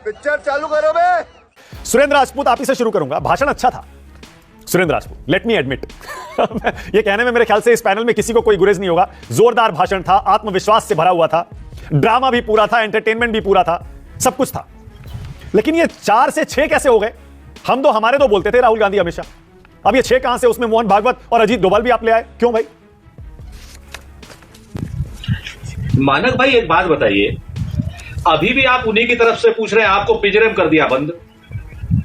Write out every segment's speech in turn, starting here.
Picture चालू करो बे। सुरेंद्र राजपूत, आप ही से शुरू करूंगा। भाषण अच्छा था Surendra Rajput, let me admit. ये कहने में मेरे ख्याल से इस पैनल में किसी को कोई गुरेज नहीं होगा। जोरदार भाषण था, आत्मविश्वास से भरा हुआ था, ड्रामा भी पूरा था, एंटरटेनमेंट भी पूरा था, सब कुछ था। लेकिन ये 4 से 6 कैसे हो गए? हम दो हमारे दो बोलते थे राहुल गांधी हमेशा, अब ये 6 कहां से? उसमें मोहन भागवत और अजीत डोभाल भी आप ले आए, क्यों भाई? मानक भाई एक बात बताइए, अभी भी आप उन्हीं की तरफ से पूछ रहे हैं, आपको पिंजरे में कर दिया बंद।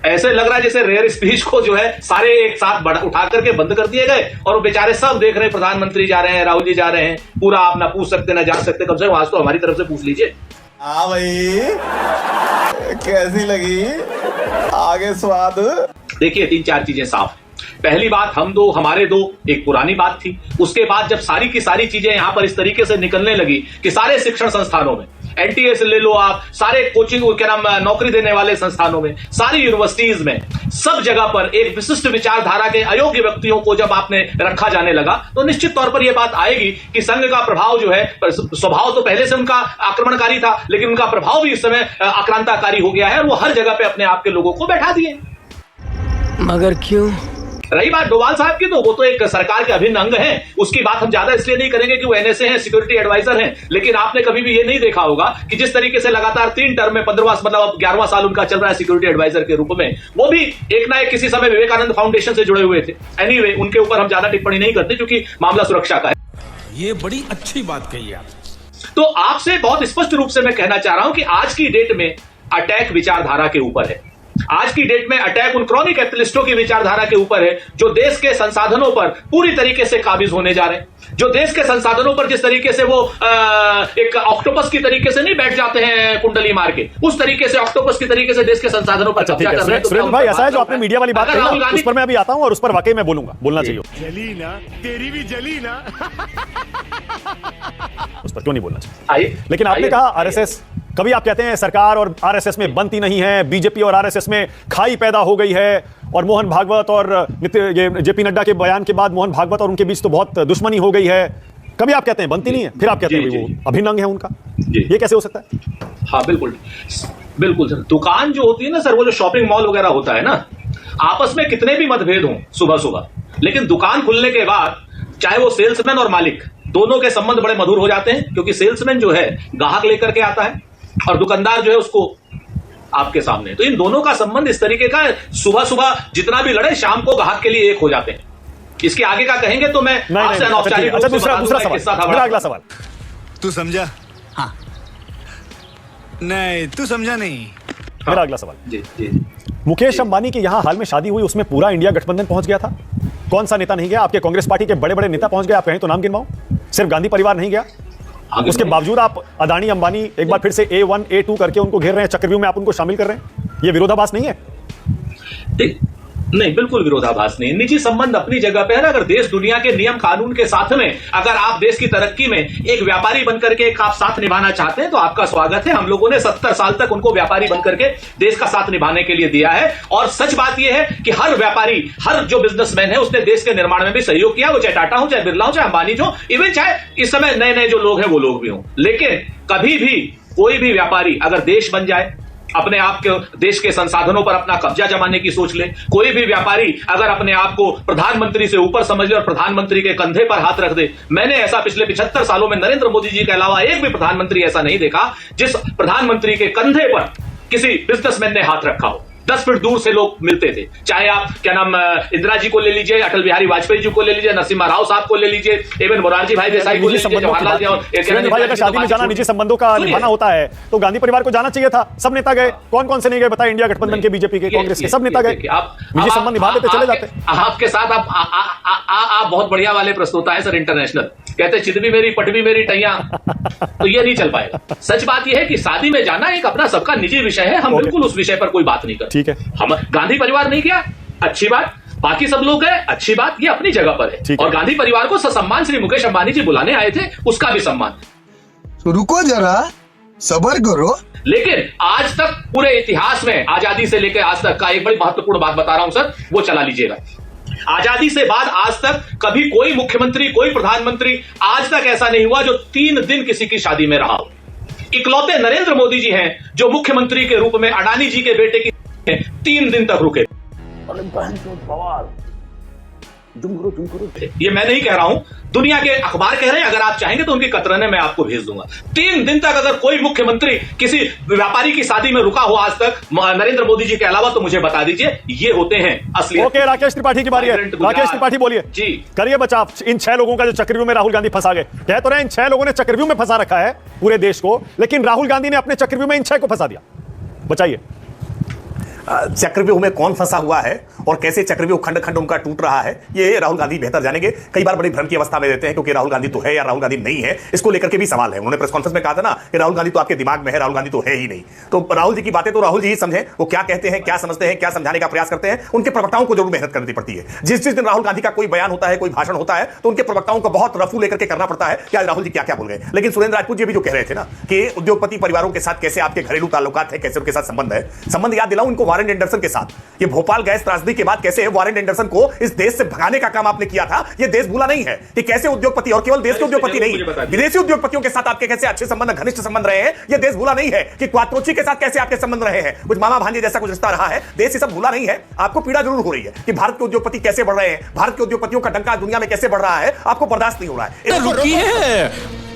ऐसे लग रहा है जैसे रेयर स्पीच को जो है सारे एक साथ उठा करके बंद कर दिए गए और वो बेचारे सब देख रहे हैं, प्रधानमंत्री जा रहे हैं, राहुल जी जा रहे हैं, पूरा आप ना पूछ सकते ना जान सकते, कम से कम आज तो हमारी तरफ से पूछ लीजिए। हाँ भाई, कैसी लगी आगे स्वाद? देखिए 3-4 चीजें साफ है। पहली बात, हम दो हमारे दो एक पुरानी बात थी। उसके बाद जब सारी की सारी चीजें यहां पर इस तरीके से निकलने लगी कि सारे शिक्षण संस्थानों में, एनटीए से ले लो आप, सारे कोचिंग क्या नाम नौकरी देने वाले संस्थानों में, सारी यूनिवर्सिटीज में, सब जगह पर एक विशिष्ट विचारधारा के अयोग्य व्यक्तियों को जब आपने रखा जाने लगा, तो निश्चित तौर पर यह बात आएगी कि संघ का प्रभाव जो है, स्वभाव तो पहले से उनका आक्रमणकारी था, लेकिन उनका प्रभाव भी इस समय आक्रांताकारी हो गया है और वो हर जगह पे अपने आप के लोगों को बैठा दिए। मगर क्यों? रही बात डोभाल साहब की, तो वो तो एक सरकार के अभिन्न अंग हैं, उसकी बात हम ज्यादा इसलिए नहीं करेंगे कि वो एनएसए हैं, सिक्योरिटी एडवाइजर हैं। लेकिन आपने कभी भी ये नहीं देखा होगा कि जिस तरीके से लगातार 3 टर्म में 15वां मतलब 11वां साल उनका चल रहा है सिक्योरिटी एडवाइजर के रूप में, वो भी एक ना एक किसी समय विवेकानंद फाउंडेशन से जुड़े हुए थे। एनीवे, उनके ऊपर हम ज्यादा टिप्पणी नहीं करते क्योंकि मामला सुरक्षा का है। ये बड़ी अच्छी बात कही आप। तो आपसे बहुत स्पष्ट रूप से मैं कहना चाह रहा हूं कि आज की डेट में अटैक विचारधारा के ऊपर है। आज की डेट में अटैक उन क्रॉनिक कैपिटलिस्टों की विचारधारा के ऊपर है जो देश के संसाधनों पर पूरी तरीके से काबिज होने जा रहे हैं, जो देश के संसाधनों पर जिस तरीके से वो एक ऑक्टोपस की तरीके से नहीं बैठ जाते हैं कुंडली मार के, उस तरीके से ऑक्टोपस की तरीके से देश के संसाधनों पर कब्जा कर रहे हैं। सुरेंद्र भाई, ऐसा है जो आपने मीडिया वाली बात कही ना, उस पर मैं अभी आता हूं और उस पर वाकई में बोलूंगा, बोलना चाहिए। जली ना, तेरी भी जली ना। उस पर क्यों नहीं बोलना चाहिए? आइए, लेकिन आपने कहा आरएसएस, कभी आप कहते हैं सरकार और आरएसएस में बनती नहीं है, बीजेपी और आरएसएस में खाई पैदा हो गई है, और मोहन भागवत और जेपी नड्डा के बयान के बाद मोहन भागवत और उनके बीच तो बहुत दुश्मनी हो गई है। कभी आप कहते हैं बनती नहीं है, फिर आप कहते हैं वो अभिन्न अंग है उनका। ये कैसे हो सकता है? हाँ बिल्कुल बिल्कुल सर। दुकान जो होती है ना सर, वो जो शॉपिंग मॉल वगैरह होता है ना, आपस में कितने भी मतभेद हों सुबह सुबह, लेकिन दुकान खुलने के बाद चाहे वो सेल्समैन और मालिक दोनों के संबंध बड़े मधुर हो जाते हैं, क्योंकि सेल्समैन जो है ग्राहक लेकर के आता है और दुकानदार जो है उसको आपके सामने। तो इन दोनों का संबंध इस तरीके का, सुबह सुबह जितना भी लड़े शाम को ग्राहक के लिए एक हो जाते हैं। इसके आगे का कहेंगे तो मैं आपसे अनौपचारिक रूप से दूसरा सवाल, अगला सवाल। तू समझा? हाँ। नहीं, तू समझा नहीं। मेरा अगला सवाल, जी जी। मुकेश अंबानी की यहां हाल में शादी हुई, उसमें पूरा इंडिया गठबंधन पहुंच गया था। कौन सा नेता नहीं गया? आपके कांग्रेस पार्टी के बड़े बड़े नेता पहुंच गए, आप कहें तो नाम गिनवाओ। सिर्फ गांधी परिवार नहीं गया, उसके बावजूद आप अदानी अंबानी एक बार फिर से A1 A2 करके उनको घेर रहे हैं, चक्रव्यूह में आप उनको शामिल कर रहे हैं। ये विरोधाभास नहीं है? नहीं, बिल्कुल विरोधाभास नहीं। निजी संबंध अपनी जगह पे है ना। अगर देश दुनिया के नियम कानून के साथ में, अगर आप देश की तरक्की में एक व्यापारी बनकर के एक आप साथ निभाना चाहते हैं तो आपका स्वागत है। हम लोगों ने 70 साल तक उनको व्यापारी बनकर के देश का साथ निभाने के लिए दिया है। और सच बात यह है कि हर व्यापारी, हर जो बिजनेसमैन है, उसने देश के निर्माण में भी सहयोग किया, वो चाहे टाटा हो, चाहे बिरला हो, चाहे अंबानी हो, इवन चाहे इस समय नए नए जो लोग हैं वो लोग भी हों। लेकिन कभी भी कोई भी व्यापारी अगर देश बन जाए, अपने आप के देश के संसाधनों पर अपना कब्जा जमाने की सोच ले, कोई भी व्यापारी अगर अपने आप को प्रधानमंत्री से ऊपर समझ ले और प्रधानमंत्री के कंधे पर हाथ रख दे, मैंने ऐसा पिछले 75 सालों में नरेंद्र मोदी जी के अलावा एक भी प्रधानमंत्री ऐसा नहीं देखा जिस प्रधानमंत्री के कंधे पर किसी बिजनेसमैन ने हाथ रखा हो। 10 फीट दूर से लोग मिलते थे, चाहे आप क्या नाम इंदिरा जी को ले लीजिए, अटल बिहारी वाजपेयी जी को ले लीजिए, नरसिम्हा राव साहब को ले लीजिए, एवं मोरारजी भाई देसाई को ले लीजिए, जवाहरलाल नेहरू। अगर शादी में जाना निजी संबंधों का निभाना होता है तो गांधी परिवार को जाना चाहिए था। सब नेता गए, कौन कौन से नहीं गए बताए? इंडिया गठबंधन के, बीजेपी के, कांग्रेस के, सब नेता गए। निजी संबंध निभा देते चले जाते। आपके साथ आप बहुत बढ़िया वाले प्रस्तोता है सर, इंटरनेशनल कहते चित भी मेरी पट भी मेरी टैया, तो ये नहीं चल पाएगा। सच बात यह है कि शादी में जाना एक अपना सबका निजी विषय है, हम बिल्कुल उस विषय पर कोई बात नहीं करते। ठीक है, हम गांधी परिवार नहीं गया, अच्छी बात, बाकी सब लोग गए, अच्छी बात, ये अपनी जगह पर है। और गांधी परिवार को ससम्मान श्री मुकेश अंबानी जी बुलाने आए थे, उसका भी सम्मान। तो रुको जरा, सब्र करो। लेकिन आज तक पूरे इतिहास में आजादी से लेकर आज तक का एक बड़ी महत्वपूर्ण बात बता रहा हूं सर, वो चला लीजिएगा। आजादी से बाद आज तक कभी कोई मुख्यमंत्री, कोई प्रधानमंत्री आज तक ऐसा नहीं हुआ जो 3 दिन किसी की शादी में रहा हो। इकलौते नरेंद्र मोदी जी हैं जो मुख्यमंत्री के रूप में अडानी जी के बेटे की 3 दिन तक रुके। ये मैं नहीं कह रहा हूं, दुनिया के अखबार कह रहे हैं। अगर आप चाहेंगे तो उनकी कतरने मैं आपको भेज दूंगा। 3 दिन तक अगर कोई मुख्यमंत्री किसी व्यापारी की शादी में रुका हो आज तक नरेंद्र मोदी जी के अलावा, तो मुझे बता दीजिए। ये होते हैं असली। ओके, राकेश त्रिपाठी की बारी है। राकेश त्रिपाठी बोलिए जी, करिए बचाव इन 6 लोगों का जो चक्रव्यूह में राहुल गांधी फंसा गए। कह तो रहे इन 6 लोगों ने चक्रव्यूह में फंसा रखा है पूरे देश को, लेकिन राहुल गांधी ने अपने चक्रव्यूह में इन 6 को फंसा दिया। बचाइए। चक्रव्यूह में कौन फंसा हुआ है और कैसे चक्रव्यूह खंड खंड उनका टूट रहा है, ये राहुल गांधी बेहतर जानेंगे। कई बार बड़ी भ्रम की अवस्था में रहते हैं, क्योंकि राहुल गांधी तो है या राहुल गांधी नहीं है, इसको लेकर के भी सवाल है। उन्होंने प्रेस कॉन्फ्रेंस में कहा था ना कि राहुल गांधी तो आपके दिमाग में है, राहुल गांधी तो है ही नहीं। तो राहुल जी की बातें तो राहुल जी ही समझे, वो क्या कहते हैं, क्या समझते हैं, क्या समझाने का प्रयास करते हैं। उनके प्रवक्ताओं को जरूर मेहनत करनी पड़ती है। जिस जिस दिन राहुल गांधी का कोई बयान होता है, कोई भाषण होता है, तो उनके प्रवक्ताओं को बहुत रफू लेकर के करना पड़ता है कि आज राहुल जी क्या क्या बोल गए। लेकिन सुरेंद्र राजपूत जी भी जो कह रहे थे ना कि उद्योगपति परिवारों के साथ कैसे आपके घरेलू ताल्लुकात है, कैसे उनके साथ संबंध है, संबंध याद दिलाऊं उनको वारेन एंडरसन के साथ। ये भोपाल गैस त्रासदी के बाद कैसे वारेन एंडरसन को इस देश से भगाने का काम आपने किया था, ये देश भूला नहीं है कि कैसे उद्योगपति, और केवल देश के उद्योगपति नहीं, विदेशी उद्योगपतियों के साथ आपके कैसे अच्छे संबंध, घनिष्ठ संबंध रहे हैं। ये देश भूला नहीं है कि क्वात्रोची के साथ कैसे आपके संबंध रहे हैं, कुछ मामा भांजे जैसा कुछ रिश्ता रहा है। देश ये सब भूला नहीं है। आपको पीड़ा जरूर हो रही है कि भारत के उद्योगपति कैसे बढ़ रहे हैं, भारत के उद्योगपतियों का डंका दुनिया में कैसे बढ़ रहा है, आपको बर्दाश्त नहीं हो रहा है। रुकिए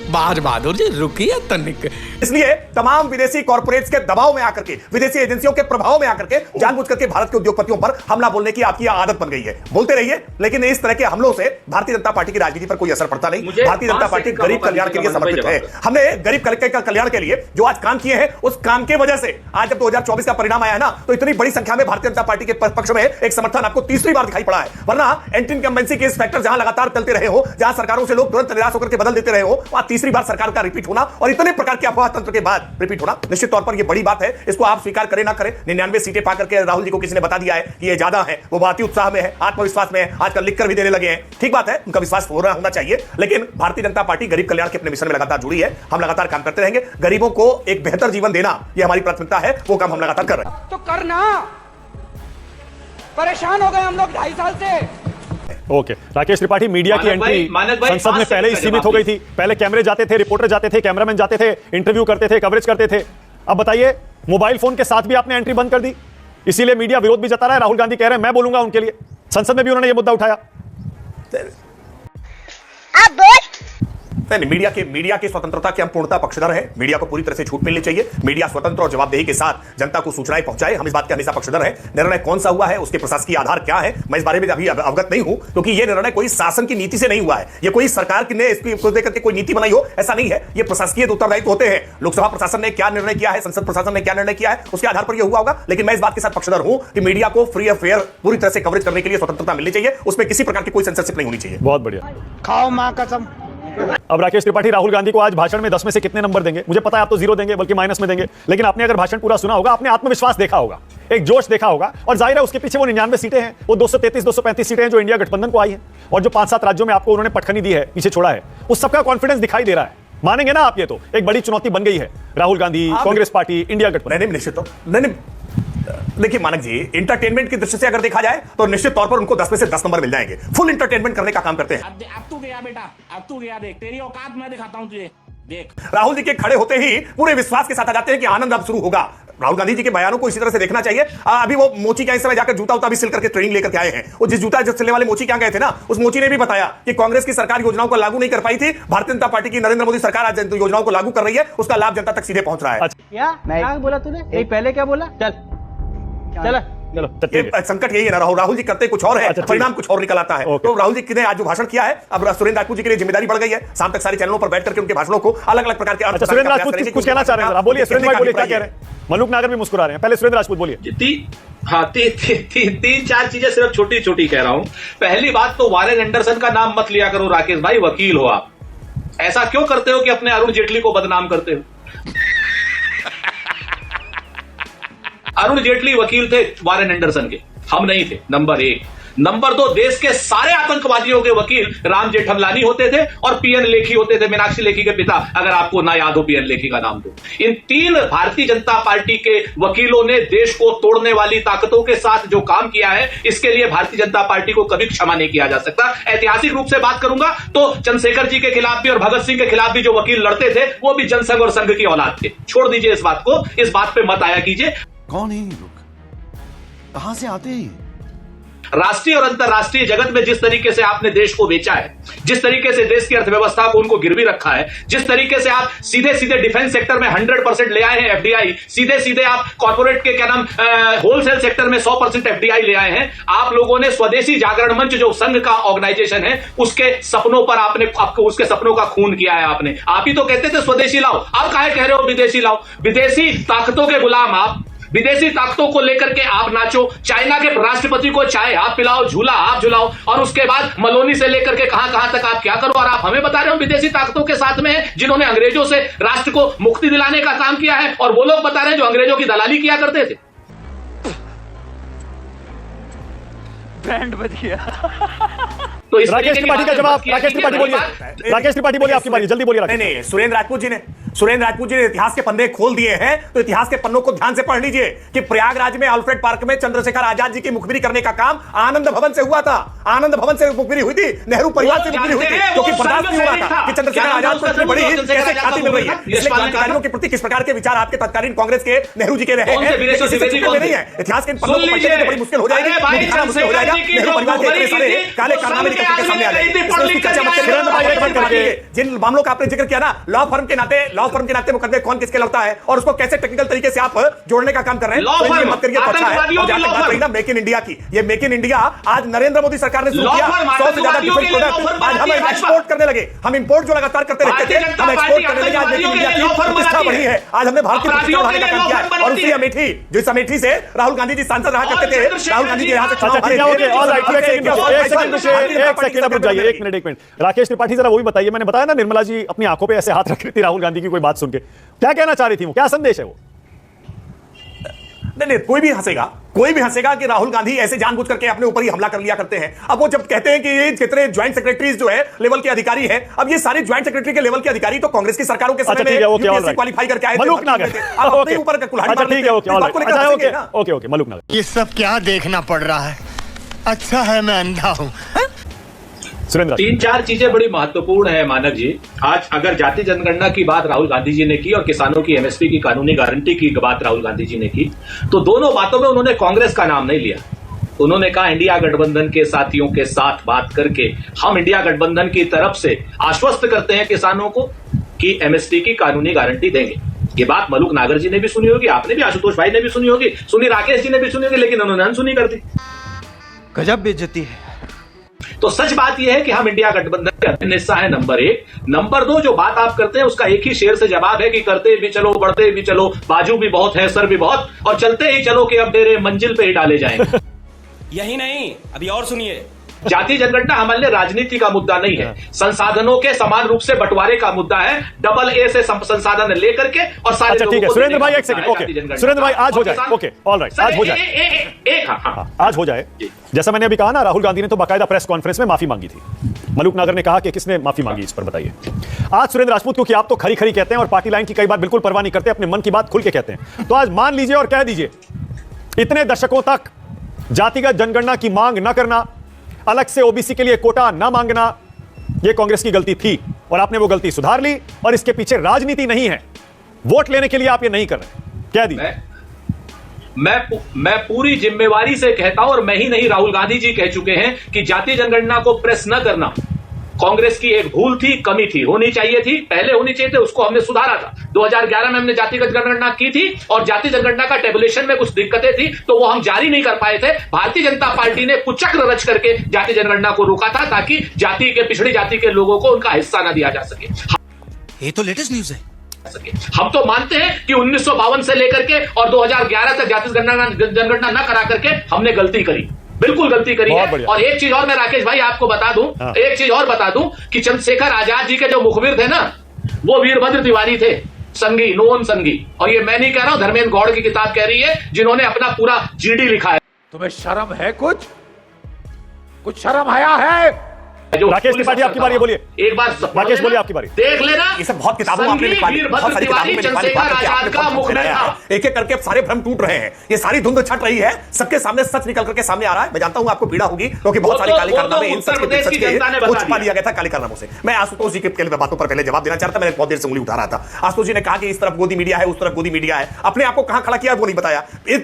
बाज बहादुर जी, रुकिए तनिक। इसलिए तमाम विदेशी कॉर्पोरेट्स के दबाव में आकर के, विदेशी एजेंसियों के प्रभाव में आकर के जानबूझ करके भारत के उद्योगपतियों पर हमला बोलने की आपकी आदत बन गई है। बोलते रहिए, लेकिन इस तरह के हमलों से भारतीय जनता पार्टी की राजनीति पर कोई असर पड़ता नहीं। भारतीय जनता पार्टी गरीब कल्याण के लिए समर्पित है। हमने गरीब कल्याण के लिए जो आज काम किए हैं, उस काम की वजह से आज जब 2024 का परिणाम आया है ना, तो इतनी बड़ी संख्या में भारतीय जनता पार्टी के पक्ष में एक समर्थन आपको तीसरी बार दिखाई पड़ा है। वरना एंटी इनकम्बेंसी के फैक्टर जहां लगातार चलते रहे हो, जहां सरकारों से लोग तुरंत निराश होकर के बदल देते रहे हो, वहां तीसरी बार सरकार का रिपीट होना और इतने प्रकार के अफवाह तंत्र के बाद रिपीट होना निश्चित तौर पर यह बड़ी बात है। इसको आप स्वीकार करें ना करें, 99 सीटें पाकर के राहुल जी को किसी ने बता दिया है कि ये ज्यादा है, वो बहुत ही उत्साह में है, आत्मविश्वास में है, आजकल लिखकर भी देने लगे हैं। ठीक बात है, उनका विश्वास होना चाहिए, लेकिन भारतीय जनता पार्टी गरीब कल्याण के अपने मिशन में लगातार जुड़ी है। हम लगातार काम करते रहेंगे। गरीबों को एक बेहतर जीवन देना यह हमारी प्राथमिकता है, वो काम हम लगातार कर रहे हैं। तो करना, परेशान हो गए हम लोग 2.5 साल से। ओके, राकेश त्रिपाठी, मीडिया की एंट्री संसद में पहले ही सीमित हो गई थी। पहले कैमरे जाते थे, रिपोर्टर जाते थे, कैमरामैन जाते थे, इंटरव्यू करते थे, कवरेज करते थे। अब बताइए, मोबाइल फोन के साथ भी आपने एंट्री बंद कर दी, इसीलिए मीडिया विरोध भी जता रहा है। राहुल गांधी कह रहे हैं मैं बोलूंगा उनके लिए, संसद में भी उन्होंने यह मुद्दा उठाया। नहीं, मीडिया की स्वतंत्रता के हम पूर्णता पक्षधर हैं। मीडिया को पूरी तरह से छूट मिलनी चाहिए। मीडिया स्वतंत्र और जवाबदेही के साथ जनता को सूचनाएं पहुंचाए, हम इस बात के हमेशा पक्षधर हैं। निर्णय कौन सा हुआ है, उसके प्रशासकीय आधार क्या है, मैं इस बारे में अभी अवगत नहीं हूं, क्योंकि यह निर्णय कोई शासन की नीति से नहीं हुआ है। यह कोई सरकार ने इसको लेकर के कोई नीति बनाई हो, ऐसा नहीं है। यह प्रशासकीय उत्तरदायित्व होते हैं। लोकसभा प्रशासन ने क्या निर्णय किया है, संसद प्रशासन ने क्या निर्णय किया है, उसके आधार पर यह हुआ होगा। लेकिन मैं इस बात के साथ पक्षधर हूं कि मीडिया को फ्री और फेयर पूरी तरह से कवरेज करने के लिए स्वतंत्रता मिलनी चाहिए, उसमें किसी प्रकार की कोई सेंसरशिप नहीं होनी चाहिए। बहुत बढ़िया। खाओ मां कसम। अब राकेश त्रिपाठी, राहुल गांधी को आज भाषण में 10 में से कितने नंबर देंगे? मुझे पता है आप तो 0 देंगे, बल्कि माइनस में देंगे, लेकिन आपने अगर भाषण पूरा सुना होगा, आपने आत्मविश्वास देखा होगा, एक जोश देखा होगा, और जाहिर है उसके पीछे वो 99 सीटें हैं, वो 233-235 सीटें हैं जो इंडिया गठबंधन को आई हैं, और जो 5-7 राज्यों में आपको उन्होंने पटखनी दी है, पीछे छोड़ा है, उस सबका कॉन्फिडेंस दिखाई दे रहा है। मानेंगे ना आप? ये तो एक बड़ी चुनौती बन गई है राहुल गांधी, कांग्रेस पार्टी, इंडिया गठबंधन। नहीं, निश्चित नहीं। देखिए मानक जी, इंटरटेनमेंट की दृष्टि से अगर देखा जाए तो निश्चित तौर पर उनको 10 में से 10 नंबर मिल जाएंगे। फुल इंटरटेनमेंट करने का काम करते हैं। अब तू गया बेटा, अब तू गया, देख तेरी औकात मैं दिखाता हूं तुझे, देख। राहुल जी के खड़े होते ही पूरे विश्वास के साथ आ जाते हैं कि आनंद अब शुरू होगा। राहुल गांधी जी के बयानों को इसी तरह से देखना चाहिए। अभी वो मोची क्या इस समय जाकर जूता उता भी सिल करके ट्रेनिंग लेकर के आए हैं। वो जिस जूता सिलने वाले मोची क्या गए थे ना, उस मोची ने भी बताया कि कांग्रेस की सरकार योजनाओं को लागू नहीं कर पाई थी। भारतीय जनता पार्टी की नरेंद्र मोदी सरकार आज योजनाओं को लागू कर रही है, उसका लाभ जनता तक सीधे पहुंच रहा है। क्या बोला तूने? पहले क्या बोला? चल संकट यही है ना, राहुल जी करते कुछ और है, परिणाम कुछ और निकल आता है। तो राहुल जी ने आज जो भाषण किया है, अब सुरेंद्र राजपूत जी के लिए जिम्मेदारी बढ़ गई है। शाम तक सारे चैनलों पर बैठ करके उनके भाषणों को अलग अलग प्रकार के सुरेंद्र राजपूत कुछ कहना चाह रहे हैं, बोलिए। सुरेंद्र भाई बोलिए, क्या कह रहे हैं? मलूक नागर भी मुस्कुरा रहे हैं। पहले सुरेंद्र राजपूत बोलिए। 3-4 चीजें सिर्फ छोटी छोटी कह रहा हूं। पहली बात तो वारेन एंडरसन का नाम मत लिया करो राकेश भाई, वकील हो आप। ऐसा क्यों करते हो कि अपने अरुण जेटली को बदनाम करते हो? अरुण जेटली वकील थे वारेन एंडरसन के, हम नहीं थे, नंबर 1। नंबर 2, देश के सारे आतंकवादियों के वकील राम जेठमलानी होते थे और पीएन लेखी होते थे, मीनाक्षी लेखी के पिता, अगर आपको ना याद हो पीएन लेखी का नाम तो। इन 3 भारतीय जनता पार्टी के वकीलों ने देश को तोड़ने वाली ताकतों के साथ जो काम किया है, इसके लिए भारतीय जनता पार्टी को कभी क्षमा नहीं किया जा सकता। ऐतिहासिक रूप से बात करूंगा तो चंद्रशेखर जी के खिलाफ भी और भगत सिंह के खिलाफ भी जो वकील लड़ते थे वो भी जनसंघ और संघ की औलाद थे। छोड़ दीजिए इस बात को, इस बात पे मत आया कीजिए। कौन है ये लोग, कहां से आते हैं? राष्ट्रीय और अंतरराष्ट्रीय जगत में जिस तरीके से आपने देश को बेचा है, जिस तरीके से देश की अर्थव्यवस्था को उनको गिरवी रखा है, जिस तरीके से आप सीधे सीधे डिफेंस सेक्टर में 100% ले आए हैं एफडीआई, सीधे सीधे आप कॉर्पोरेट के क्या नाम होलसेल सेक्टर में 100% एफडीआई ले आए हैं, आप लोगों ने स्वदेशी जागरण मंच जो संघ का ऑर्गेनाइजेशन है उसके सपनों पर आपको उसके सपनों का खून किया है आपने। आप ही तो कहते थे स्वदेशी लाओ, आप काहे कह रहे हो विदेशी लाओ? विदेशी ताकतों के गुलाम आप, विदेशी ताकतों को लेकर के आप नाचो, चाइना के राष्ट्रपति को चाय आप पिलाओ, झूला आप झुलाओ, और उसके बाद मलोनी से लेकर के कहां तक आप क्या करो, और आप हमें बता रहे हो विदेशी ताकतों के साथ में है जिन्होंने अंग्रेजों से राष्ट्र को मुक्ति दिलाने का काम किया है, और वो लोग बता रहे हैं जो अंग्रेजों की दलाली किया करते थे। बैंड बज गया। तो इस राकेश त्रिपाठी का जवाब, राकेश त्रिपाठी बोलिए, राकेश त्रिपाठी बोलिए, आपकी बारी, जल्दी बोलिए। नहीं, सुरेंद्र राजपूत जी ने इतिहास के पन्ने खोल दिए हैं, तो इतिहास के पन्नों को ध्यान से पढ़ लीजिए कि प्रयागराज में अल्फ्रेड पार्क में चंद्रशेखर आजाद जी की मुखबिरी करने का काम आनंद भवन से हुआ था। आनंद भवन से मुखबिरी हुई थी, नेहरू परिवार से मुखबिरी हुई थी, क्योंकि बर्दाश्त नहीं हुआ था कि चंद्रशेखर आजाद को इतनी बड़ी कैसे ख्याति मिल रही है। इसलिए क्रांतिकारियों के प्रति किस प्रकार के विचार आपके तत्कालीन कांग्रेस के नेहरू जी के रहे हैं नहीं है। इतिहास के पन्नों को पढ़ने में बड़ी मुश्किल हो जाएगी, मुश्किल हो जाएगा। नेहरू परिवार के इतने सारे काले कारनामे निकल के सामने आ जाएंगे। जिन मामलों का आपने जिक्र किया ना, लॉ फर्म के नाते मुकदमे कौन किसके लड़ता है और उसको कैसे टेक्निकल तरीके से आप जोड़ने का काम कर रहे हैं, तो ये मत करिए तो अच्छा है। और जहां तक बात रही ना मेक इन इंडिया की, ये मेक इन इंडिया आज नरेंद्र मोदी सरकार ने शुरू किया। 100 से ज्यादा डिफेंस प्रोडक्ट आज हम एक्सपोर्ट करने लगे। हम इंपोर्ट जो लगातार करते रहते थे, हम एक्सपोर्ट करने लगे। आज मेक इन इंडिया की प्रतिष्ठा बढ़ी है। आज हमने भारत की प्रतिष्ठा बढ़ाने का काम किया है। और उसी अमेठी, जिस अमेठी से राहुल गांधी जी सांसद रहा करते थे, राहुल गांधी जी यहां से चुनाव हारे थे। एक मिनट राकेश त्रिपाठी, जरा वो भी बताइए। मैंने बताया ना निर्मला जी अपनी आंखों पे ऐसे हाथ रख रही थी राहुल गांधी की कोई बात सुन के, क्या कहना चाह रही थी वो, क्या संदेश है वो? नहीं, कोई भी हंसेगा कि राहुल गांधी ऐसे जानबूझ करके अपने ऊपर ही हमला कर लिया करते हैं। अब वो जब कहते हैं कि ये कितने ज्वाइंट सेक्रेटरीज जो है लेवल के अधिकारी हैं, अब ये सारे ज्वाइंट सेक्रेटरी के लेवल के अधिकारी तो कांग्रेस की सरकारों के समय में यूपीएससी क्वालीफाई करके आए थे। मलूक नागर, अब अपने ऊपर कुल्हाड़ी मारते हैं। ओके, मलूक नागर, ये सब क्या देखना पड़ रहा है? अच्छा है मैं अंधा हूं। 3-4 चीजें बड़ी महत्वपूर्ण है मानक जी। आज अगर जाति जनगणना की बात राहुल गांधी जी ने की और किसानों की एमएसपी की कानूनी गारंटी की बात राहुल गांधी जी ने की, तो दोनों बातों में उन्होंने कांग्रेस का नाम नहीं लिया। उन्होंने कहा इंडिया गठबंधन के साथियों के साथ बात करके हम इंडिया गठबंधन की तरफ से आश्वस्त करते हैं किसानों को कि एमएसपी की कानूनी गारंटी देंगे। ये बात मलूक नागर जी ने भी सुनी होगी, आपने भी, आशुतोष भाई ने भी सुनी होगी, सुनी राकेश जी ने भी सुनी होगी, लेकिन उन्होंने अनसुनी कर दी। गजब बेइज्जती है। तो सच बात यह है कि हम इंडिया गठबंधन के अभिन्न हिस्सा है, नंबर 1। नंबर 2, जो बात आप करते हैं उसका एक ही शेर से जवाब है कि करते भी चलो, बढ़ते भी चलो, बाजू भी बहुत है, सर भी बहुत, और चलते ही चलो कि अब डेरे मंजिल पे ही डाले जाएंगे। यही नहीं, अभी और सुनिए। जाति जनगणना हमारे लिए राजनीति का मुद्दा नहीं है, संसाधनों के समान रूप से बंटवारे का मुद्दा है। डबल ए से संसाधन लेकर के और सारे अच्छा ठीक है सुरेंद्र भाई, एक सेकंड, ओके सुरेंद्र भाई, आज हो जाए, ओके ऑलराइट, आज हो जाए, आज हो जाए। जैसा मैंने अभी कहा ना, राहुल गांधी ने तो बाकायदा प्रेस कॉन्फ्रेंस में माफी मांगी थी। मलूक नागर ने कहा कि किसने माफी मांगी, इस पर बताइए। आज सुरेंद्र राजपूत, क्योंकि आप तो खरी खरी कहते हैं और पार्टी लाइन की कई बार बिल्कुल परवाह नहीं करते, अपने मन की बात खुल के कहते हैं, तो आज मान लीजिए और कह दीजिए, इतने दशकों तक जातिगत जनगणना की मांग न करना, अलग से ओबीसी के लिए कोटा ना मांगना, यह कांग्रेस की गलती थी और आपने वो गलती सुधार ली, और इसके पीछे राजनीति नहीं है, वोट लेने के लिए आप ये नहीं कर रहे। कह दी। मैं पूरी जिम्मेवारी से कहता हूं, और मैं ही नहीं राहुल गांधी जी कह चुके हैं कि जाति जनगणना को प्रेस न करना कांग्रेस की एक भूल थी, कमी थी, होनी चाहिए थी, पहले होनी चाहिए थे, उसको हमने सुधारा था। 2011 में हमने जातिगत जनगणना की थी और जाति जनगणना का टेबुलेशन में कुछ दिक्कतें थी, तो वो हम जारी नहीं कर पाए थे। भारतीय जनता पार्टी ने कुचक्र रच करके जाति जनगणना को रोका था, ताकि जाति के पिछड़ी जाति के लोगों को उनका हिस्सा न दिया जा सके। ये तो लेटेस्ट न्यूज है। हम तो मानते हैं कि 1952 से लेकर के और 2011 तक जाति जनगणना न करा करके हमने गलती करी, बिल्कुल गलती करी है। और एक चीज और मैं राकेश भाई आपको बता दूं, एक चीज और बता दूं कि चंद्रशेखर आजाद जी के जो मुखबिर थे ना, वो वीरभद्र तिवारी थे, संगी, नोन संगी। और ये मैं नहीं कह रहा हूं, धर्मेंद्र गौड़ की किताब कह रही है, जिन्होंने अपना पूरा जीडी लिखा है। तुम्हें शर्म है कुछ? कुछ शर्म आया है? जो राकेश पुलिस त्रिपाठी, आपकी बारी है, बोलिए। एक बार राकेश बोलिए, आपकी बारी। देख लेना, ये सब बहुत किताबों में आपने लिखवा ली, बहुत सारी किताबों में लिखवा ली, आजाद का मुखबिर था। एक एक करके सारे भ्रम टूट रहे हैं, ये सारी धुंध छट रही है, सबके सामने सच निकल करके सामने आ रहा है। मैं जानता हूं आपको पीड़ा होगी, क्योंकि बहुत सारे काले कारनामे इन सच के छुपा लिया गया था काले कारनामों से। मैं आशुतोष जी के बातों पर पहले जवाब देना चाहता, मैंने बहुत देर से उंगली उठा रहा था। आशुतोष जी ने कहा कि इस तरफ गोदी मीडिया है, उस तरफ गोदी मीडिया है, अपने आप को कहां खड़ा किया वो नहीं बताया।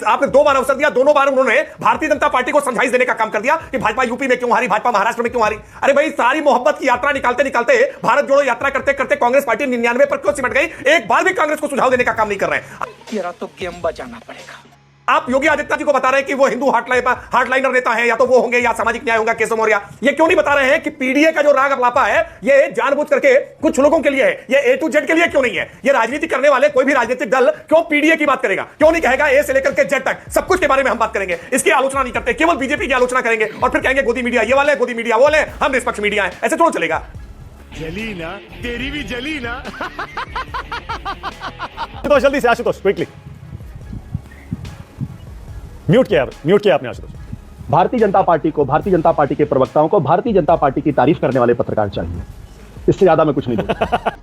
आपने 2 बार अवसर दिया, दोनों बार उन्होंने भारतीय जनता पार्टी को समझाइश देने का काम कर दिया कि भाजपा यूपी में क्यों हारी, भाजपा महाराष्ट्र में क्यों हारी। अरे भाई, सारी मोहब्बत की यात्रा निकालते निकालते भारत जोड़ो यात्रा करते करते कांग्रेस पार्टी 99 पर क्यों सिमट गई? एक बार भी कांग्रेस को सुझाव देने का काम नहीं कर रहे हैं। तेरा तो गेम बचाना पड़ेगा। आप योगी आदित्यनाथ जी को बता रहे हैं कि वो हिंदू हार्डलाइनर नेता है, या तो वो होंगे या सामाजिक न्याय होगा केशव मौर्य। ये क्यों नहीं बता रहे हैं कि पीडीए का जो राग अलापा है ये जानबूझ करके कुछ लोगों के लिए है, ये ए टू जेड के लिए क्यों नहीं है? ये राजनीति करने वाले कोई भी राजनीतिक दल क्यों पीडीए की बात करेगा? क्यों नहीं कहेगा ए से लेकर के जेड तक सब कुछ के बारे में हम बात करेंगे? इसकी आलोचना नहीं करते, केवल बीजेपी की आलोचना करेंगे और फिर कहेंगे गोदी मीडिया ये वाले, गोदी मीडिया वो वाले, हम निष्पक्ष मीडिया है। ऐसे थोड़ा चलेगा। जली ना, तेरी भी जली ना। आशुतोष, जल्दी से आशुतोष, क्विकली। म्यूट किया आपने आशुतोष। भारतीय जनता पार्टी को, भारतीय जनता पार्टी के प्रवक्ताओं को भारतीय जनता पार्टी की तारीफ करने वाले पत्रकार चाहिए, इससे ज्यादा मैं कुछ नहीं दूंगा।